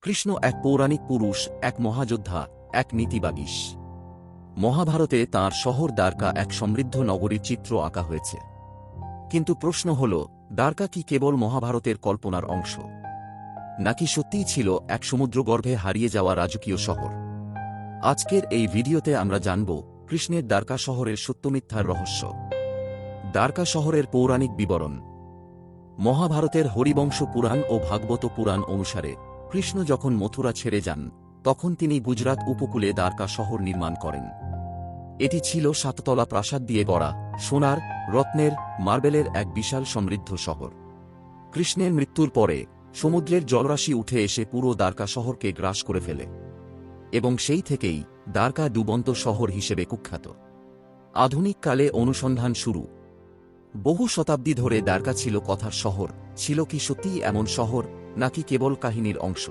কৃষ্ণ এক পৌরাণিক পুরুষ, এক মহাযোদ্ধা, এক নীতিবাগীশ। মহাভারতে তাঁর শহর দ্বারকা এক সমৃদ্ধ নগরীর চিত্র আঁকা হয়েছে। কিন্তু প্রশ্ন হল, দ্বারকা কি কেবল মহাভারতের কল্পনার অংশ, নাকি সত্যিই ছিল এক সমুদ্রগর্ভে হারিয়ে যাওয়া রাজকীয় শহর? আজকের এই ভিডিওতে আমরা জানব কৃষ্ণের দ্বারকা শহরের সত্যমিথ্যার রহস্য। দ্বারকা শহরের পৌরাণিক বিবরণ। মহাভারতের হরিবংশ পুরাণ ও ভাগবত পুরাণ অনুসারে কৃষ্ণ যখন মথুরা ছেড়ে যান, তখন তিনি গুজরাত উপকূলে দ্বারকা শহর নির্মাণ করেন। এটি ছিল সাততলা প্রাসাদ দিয়ে গড়া, সোনার, রত্নের, মার্বেলের এক বিশাল সমৃদ্ধ শহর। কৃষ্ণের মৃত্যুর পরে সমুদ্রের জলরাশি উঠে এসে পুরো দ্বারকা শহরকে গ্রাস করে ফেলে, এবং সেই থেকেই দ্বারকা ডুবন্ত শহর হিসেবে কুখ্যাত। আধুনিক কালে অনুসন্ধান শুরু। বহু শতাব্দী ধরে দ্বারকা ছিল কথার শহর। ছিল কি সত্যিই এমন শহর, নাকি কেবল কাহিনীর অংশ?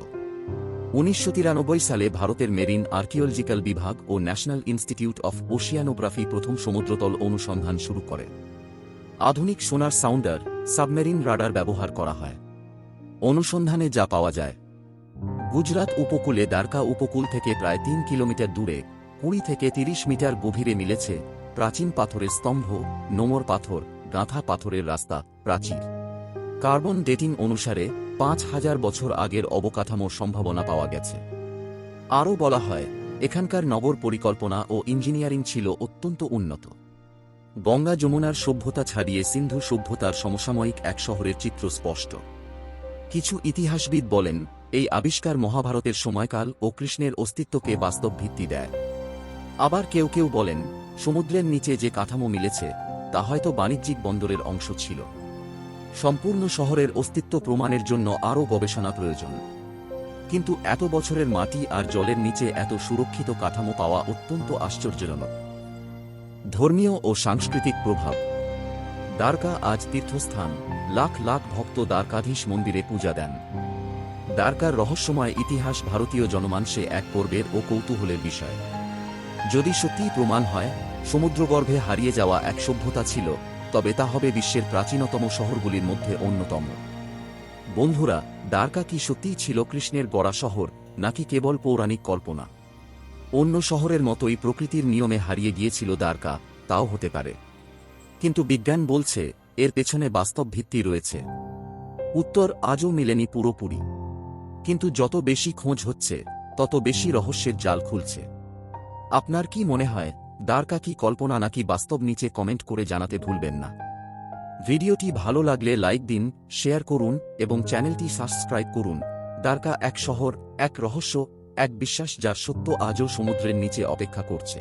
1993 সালে ভারতের মেরিন আর্কিওলজিক্যাল বিভাগ ও ন্যাশনাল ইনস্টিটিউট অফ ওশিয়ানোগ্রাফি প্রথম সমুদ্রতল অনুসন্ধান শুরু করে। আধুনিক সোনার সাউন্ডার, সাবমেরিন রাডার ব্যবহার করা হয়। অনুসন্ধানে যা পাওয়া যায়, গুজরাত উপকূলে দ্বারকা উপকূল থেকে প্রায় 3 কিলোমিটার দূরে 20 থেকে 30 মিটার গভীরে মিলেছে প্রাচীন পাথরের স্তম্ভ, নোঙর পাথর, গাঁথা পাথরের রাস্তা, প্রাচীর। কার্বন ডেটিং অনুসারে 5000 বছর আগের অবকাঠামোর সম্ভাবনা পাওয়া গেছে। আরও বলা হয়, এখানকার নগর পরিকল্পনা ও ইঞ্জিনিয়ারিং ছিল অত্যন্ত উন্নত। গঙ্গা যমুনার সভ্যতা ছাড়িয়ে সিন্ধু সভ্যতার সমসাময়িক এক শহরের চিত্র স্পষ্ট। কিছু ইতিহাসবিদ বলেন, এই আবিষ্কার মহাভারতের সময়কাল ও কৃষ্ণের অস্তিত্বকে বাস্তব ভিত্তি দেয়। আবার কেউ কেউ বলেন, সমুদ্রের নিচে যে কাঠামো মিলেছে তা হয়তো বাণিজ্যিক বন্দরের অংশ ছিল। সম্পূর্ণ শহরের অস্তিত্ব প্রমাণের জন্য আরও গবেষণা প্রয়োজন। কিন্তু এত বছরের মাটি আর জলের নিচে এত সুরক্ষিত কাঠামো পাওয়া অত্যন্ত আশ্চর্যজনক। ধর্মীয় ও সাংস্কৃতিক প্রভাব। দ্বারকা আজ তীর্থস্থান। লাখ লাখ ভক্ত দ্বারকাধীশ মন্দিরে পূজা দেন। দ্বারকার রহস্যময় ইতিহাস ভারতীয় জনমানসে এক পর্বের ও কৌতূহলের বিষয়। যদি সত্যিই প্রমাণ হয় সমুদ্রগর্ভে হারিয়ে যাওয়া এক সভ্যতা ছিল, তবে তা হবে বিশ্বের প্রাচীনতম শহরগুলির মধ্যে অন্যতম। বন্ধুরা, দ্বারকা কি সত্যিই ছিল কৃষ্ণের গড়া শহর, নাকি কেবল পৌরাণিক কল্পনা? অন্য শহরের মতোই প্রকৃতির নিয়মে হারিয়ে গিয়েছিল দ্বারকা, তাও হতে পারে। কিন্তু বিজ্ঞান বলছে এর পেছনে বাস্তব ভিত্তি রয়েছে। উত্তর আজও মিলেনি পুরোপুরি। কিন্তু যত বেশি খোঁজ হচ্ছে, তত বেশি রহস্যের জাল খুলছে। আপনার কি মনে হয়, দ্বারকা কি কল্পনা নাকি বাস্তব? নিচে কমেন্ট করে জানাতে ভুলবেন না। ভিডিওটি ভালো লাগলে লাইক দিন, শেয়ার করুন এবং চ্যানেলটি সাবস্ক্রাইব করুন। দ্বারকা এক শহর, এক রহস্য, এক বিশ্বাস যার সত্য আজও সমুদ্রের নিচে অপেক্ষা করছে।